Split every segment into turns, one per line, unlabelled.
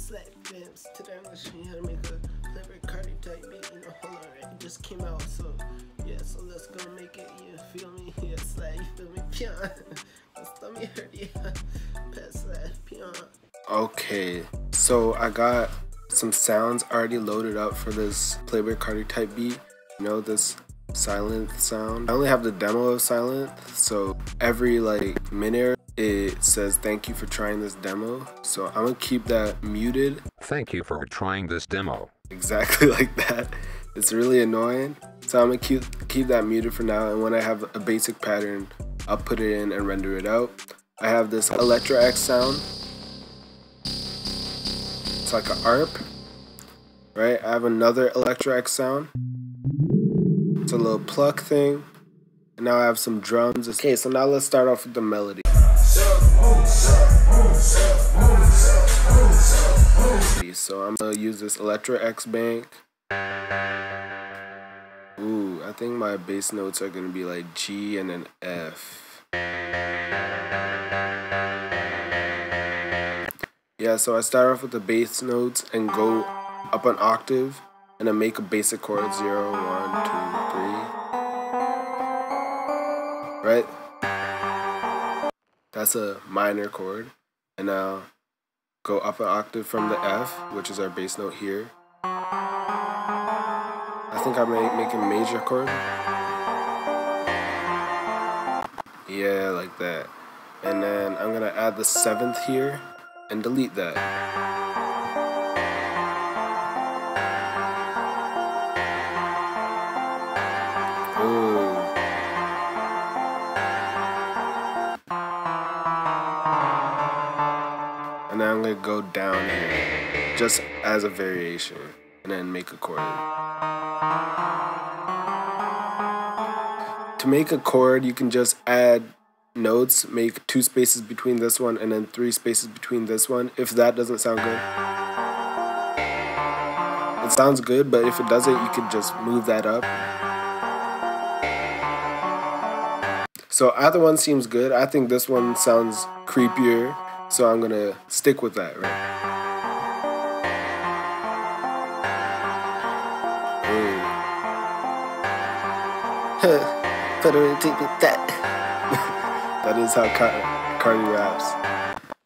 Slap Vamps. Today I'm gonna show you how to make a Playboi Carti type beat. You know, hold on, right? It just came out, so yeah. So let's go make it. You feel me? Yeah, slap. You feel me? Pion. My stomach hurt. Yeah. Pet slap. Pion. Okay, so I got some sounds already loaded up for this Playboi Carti type beat. You know, this silent sound. I only have the demo of silent, so every like minute it says thank you for trying this demo, so I'm gonna keep that muted.
Thank you for trying this demo.
Exactly like that. It's really annoying, so I'm gonna keep that muted for now, and when I have a basic pattern I'll put it in and render it out. I have this Electro X sound. It's like an ARP, right? I have another Electro X sound. It's a little pluck thing. And now I have some drums. Okay, so now let's start off with the melody. So I'm gonna use this Electro X bank. Ooh, I think my bass notes are gonna be like G and an F. Yeah, so I start off with the bass notes and go up an octave and then make a basic chord 0, 1, 2, 3. Right? That's a minor chord. And now go up an octave from the F, which is our bass note here. I think I may make a major chord. Yeah, like that. And then I'm gonna add the 7th here and delete that. Ooh. And then I'm gonna go down here, just as a variation, and then make a chord. To make a chord, you can just add notes, make 2 spaces between this one, and then 3 spaces between this one, if that doesn't sound good. It sounds good, but if it doesn't, you can just move that up. So either one seems good. I think this one sounds creepier, so I'm gonna stick with that, right? That is how Carti raps.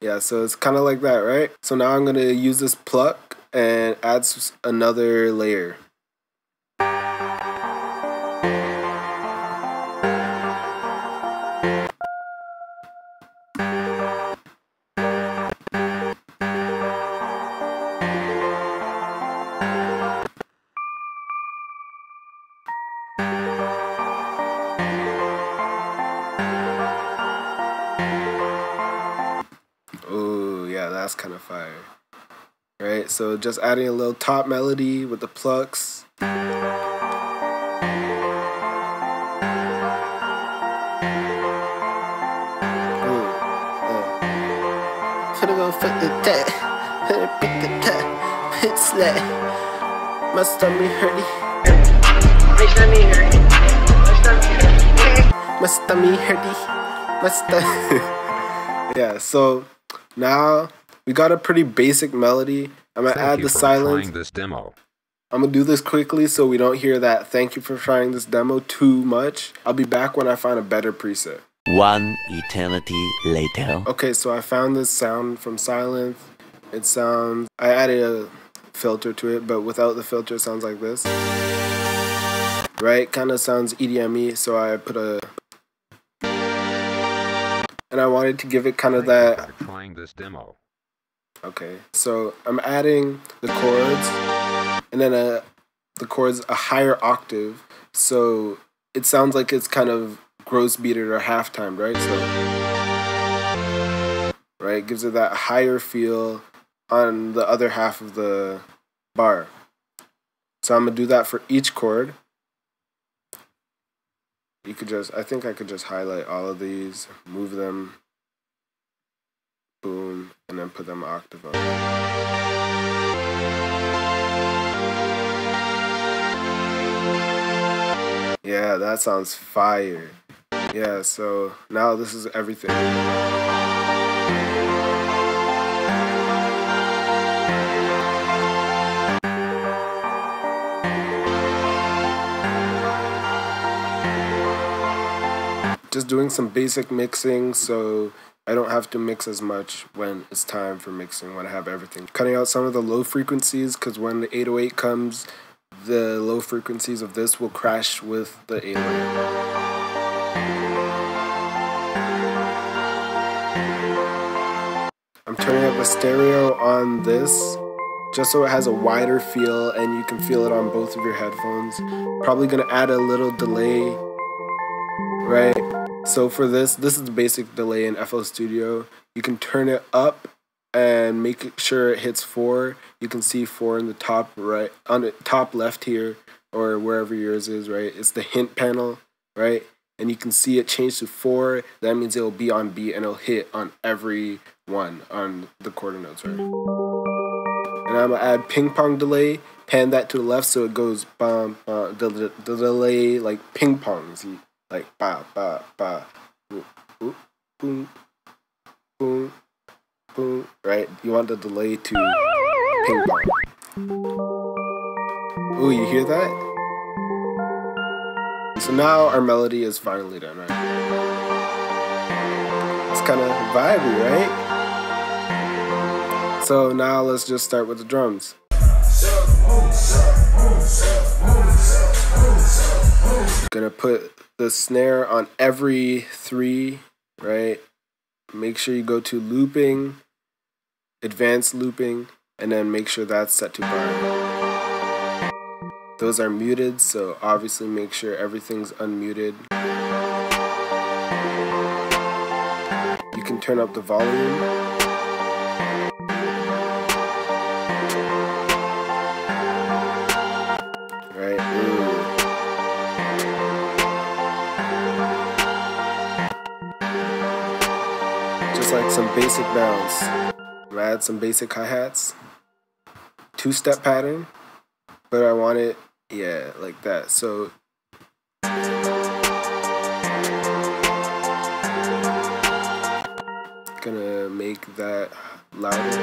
Yeah, so it's kind of like that, right? So now I'm gonna use this pluck and add another layer. Ooh, yeah, that's kind of fire. Right, so just adding a little top melody with the plucks. My stomach hurty. My stomach hurty. My stomach. Yeah, so now we got a pretty basic melody. I'm gonna add the silence.
This demo.
I'm gonna do this quickly so we don't hear that thank you for trying this demo too much. I'll be back when I find a better preset.
One eternity later.
Okay, so I found this sound from silence. It sounds, I added a filter to it, but without the filter it sounds like this. Right, kind of sounds EDM-y, so I put a, and I wanted to give it kind of that.
Trying this demo.
Okay, so I'm adding the chords, and then the chords a higher octave, so it sounds like it's kind of gross beated or half timed, right? So, right, gives it that higher feel on the other half of the bar. So I'm gonna do that for each chord. You could just, I think I could just highlight all of these, move them, boom, and then put them octave on. Yeah, that sounds fire. Yeah, so now this is everything. just doing some basic mixing so I don't have to mix as much when it's time for mixing, when I have everything. Cutting out some of the low frequencies, because when the 808 comes, the low frequencies of this will crash with the 808. I'm turning up the stereo on this just so it has a wider feel and you can feel it on both of your headphones. Probably gonna add a little delay, right? So for this is the basic delay in FL Studio. You can turn it up and make sure it hits 4. You can see 4 in the top right, on the top left here, or wherever yours is, right? It's the hint panel, right? And you can see it change to 4. That means it'll be on beat and it'll hit on every one on the quarter notes, right? And I'm gonna add ping pong delay, pan that to the left so it goes bum, the delay like ping pong, see? Like ba ba ba, boom, boom, boom, boom, right? You want the delay to ping pong. Ooh, you hear that? So now our melody is finally done, right? It's kind of vibey, right? So now let's just start with the drums. Gonna put the snare on every 3, right? Make sure you go to looping, advanced looping, and then make sure that's set to bar. Those are muted, so obviously make sure everything's unmuted. You can turn up the volume. Right? Ooh. Just like some basic bounce. I'm gonna add some basic hi-hats. 2-step pattern, but I want it, yeah, like that. So gonna make that louder.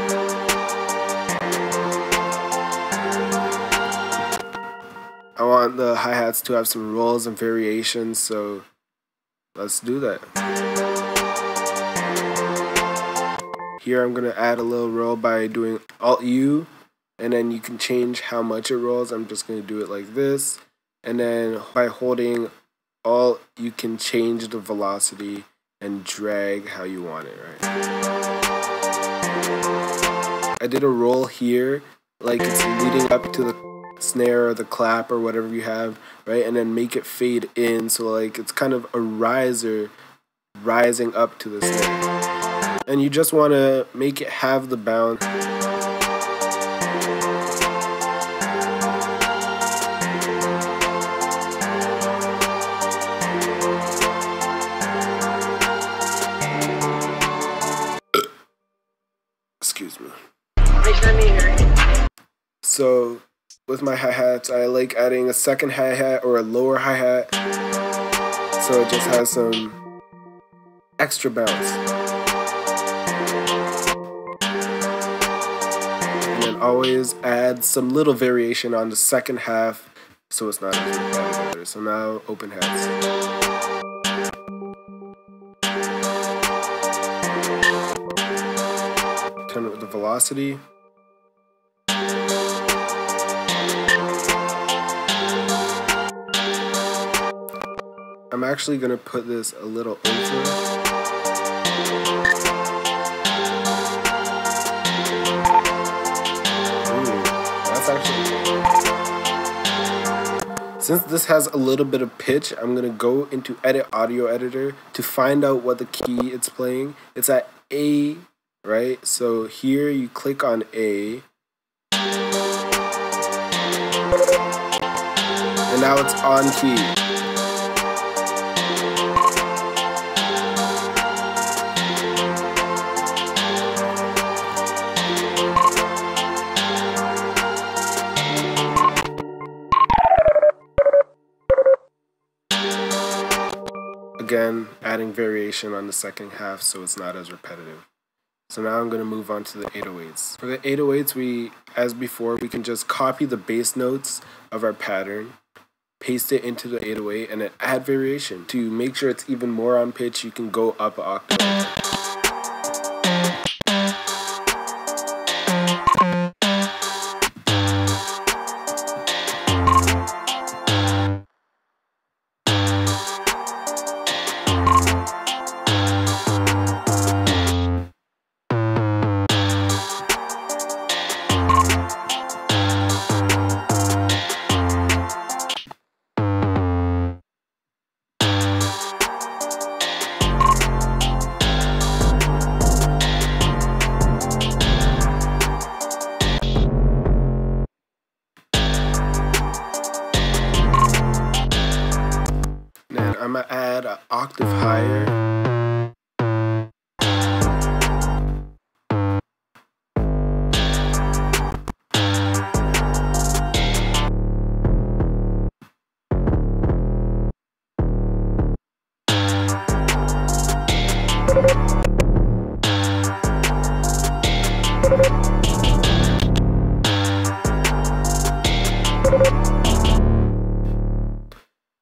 I want the hi-hats to have some rolls and variations, so let's do that. Here I'm gonna add a little roll by doing Alt-U, and then you can change how much it rolls. I'm just gonna do it like this, and then by holding Alt, you can change the velocity and drag how you want it, right? I did a roll here, like it's leading up to the snare or the clap or whatever you have, right? And then make it fade in, so like it's kind of a riser rising up to the snare. And you just want to make it have the bounce. Excuse me. So with my hi-hats, I like adding a second hi-hat or a lower hi-hat, so it just has some extra bounce. And then always add some little variation on the second half so it's not as repetitive. So now open hats. Turn it with the velocity. I'm actually going to put this a little over. Ooh, that's actually... Since this has a little bit of pitch, I'm going to go into Edit Audio Editor to find out what the key it's playing. It's at A, right? So here you click on A. And now it's on key. Again, adding variation on the second half so it's not as repetitive. So now I'm going to move on to the 808s. For the 808s, as before, we can just copy the bass notes of our pattern, paste it into the 808, and then add variation. To make sure it's even more on pitch, you can go up an octave. I'm gonna add an octave higher.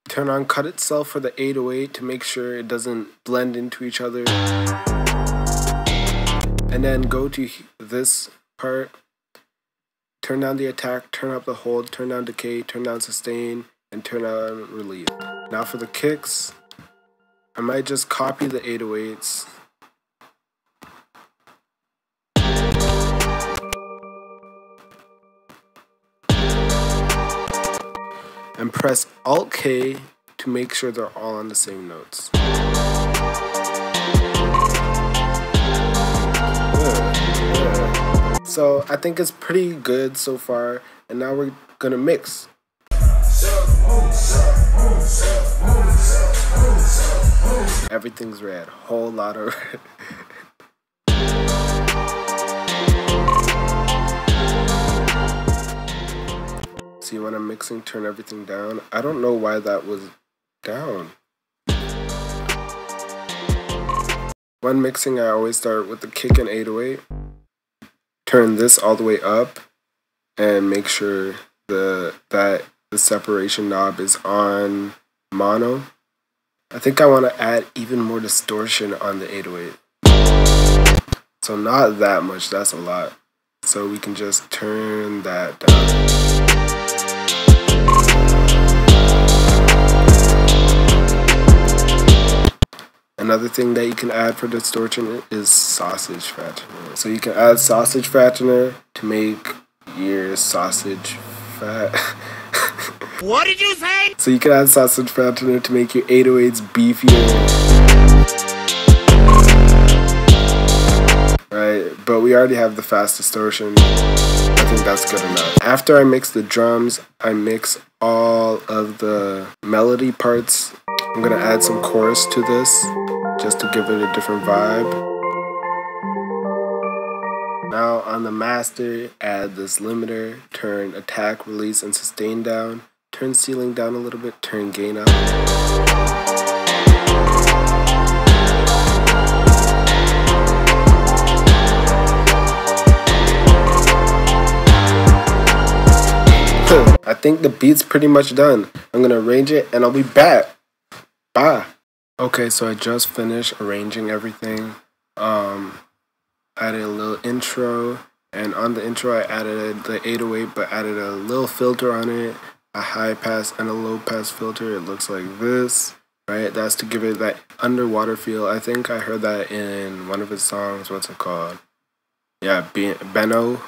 Turn on cut itself for the 808 to make sure it doesn't blend into each other. And then go to this part, turn down the attack, turn up the hold, turn down decay, turn down sustain, and turn on relief. Now for the kicks, I might just copy the 808s. And press Alt-K to make sure they're all on the same notes. Good. So I think it's pretty good so far, and now we're gonna mix. Everything's red, whole lot of red. See, when I'm mixing, turn everything down. I don't know why that was down. When mixing, I always start with the kick and 808. Turn this all the way up and make sure that the separation knob is on mono. I think I want to add even more distortion on the 808. So not that much, that's a lot. So we can just turn that down. Another thing that you can add for distortion is sausage fattener. So you can add sausage fattener to make your sausage fat.
What did you say?
So you can add sausage fattener to make your 808s beefier. Right, but we already have the fast distortion. I think that's good enough. After I mix the drums, I mix all of the melody parts. I'm gonna add some chorus to this, just to give it a different vibe. Now on the master, add this limiter, turn attack, release, and sustain down, turn ceiling down a little bit, turn gain up. I think the beat's pretty much done. I'm gonna arrange it and I'll be back. Bye. Okay, so I just finished arranging everything. Added a little intro, and on the intro I added the 808, but added a little filter on it, a high pass and a low pass filter. It looks like this, right? That's to give it that underwater feel. I think I heard that in one of his songs. What's it called? Yeah, Bingo?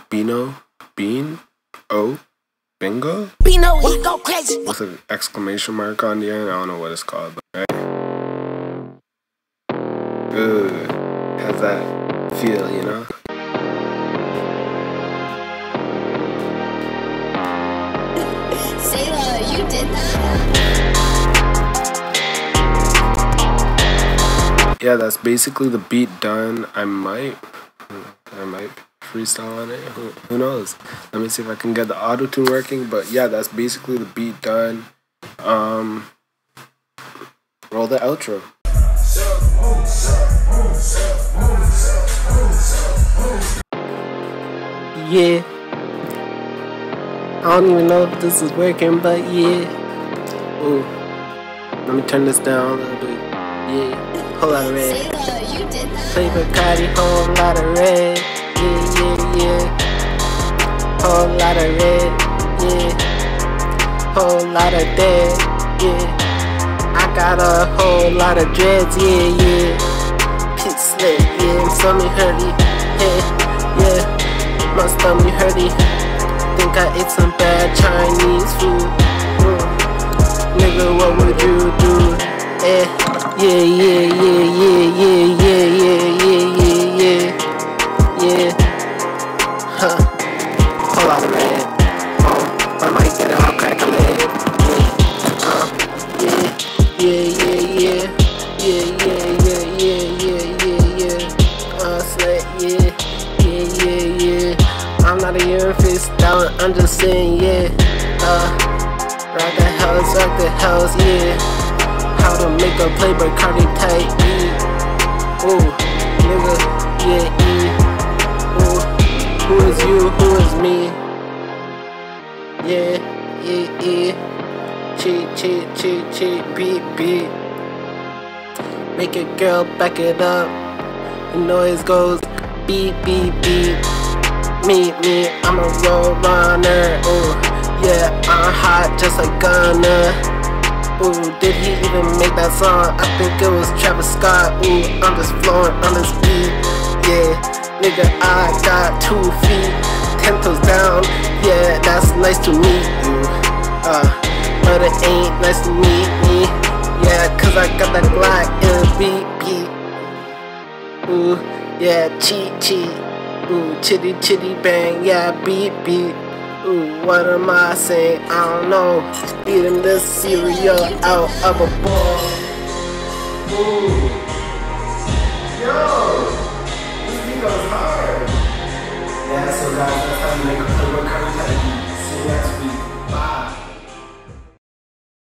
We go crazy.
With an exclamation mark on the end. I don't know what it's called, but right? Good. Has that feel, you know?
Selah, you did that?
Yeah, that's basically the beat done. I might freestyle on it. Who knows? Let me see if I can get the auto-tune working. But yeah, that's basically the beat done. Roll the outro. Yeah. I don't even know if this is working, but yeah. Ooh, let me turn this down a little bit. Yeah, whole lot of red.
Selah, you did that.
Playboi Carti, whole lot of red. Yeah, yeah, yeah. Whole lot of red. Yeah. Whole lot of dead. Yeah. I got a whole lot of dreads. Yeah, yeah. Pit slit. Yeah, my stomach hurty. Yeah, yeah. My stomach hurty. Think I ate some bad Chinese food. Nigga, what would you do? Yeah, yeah, yeah, yeah, yeah, yeah, yeah, yeah, yeah, yeah. Huh. Whole lot of red. Oh, I might get it all crack a leg. Yeah, yeah, yeah, yeah, yeah, yeah, yeah, yeah, yeah, yeah. Slut, yeah, yeah, yeah, yeah. I'm not a year freestyle, I'm just saying, yeah. Rock the house, yeah. How to make a Playboi Carti type beat. Ooh, nigga, yeah, ooh, who is you, who is me? Yeah, yeah, yeah. Cheat, beat. Make it, girl, back it up. The noise goes beep. Me, I'm a road runner. Ooh, yeah, I'm hot just like Gunna. Ooh, did he even make that song? I think it was Travis Scott. Ooh, I'm just flowing on this beat. Yeah, nigga, I got 2 feet, 10 toes down. Yeah, that's nice to meet you. But it ain't nice to meet me. Yeah, cause I got that Glock in a beat. Ooh, yeah, cheat. Ooh, chitty bang, yeah, beat. Ooh, what am I saying? I don't know. Eating this cereal out of a bowl. Ooh. Yo! This beat goes hard. Yeah, so guys, that's how you make a Playboi Carti type beat. See you next week.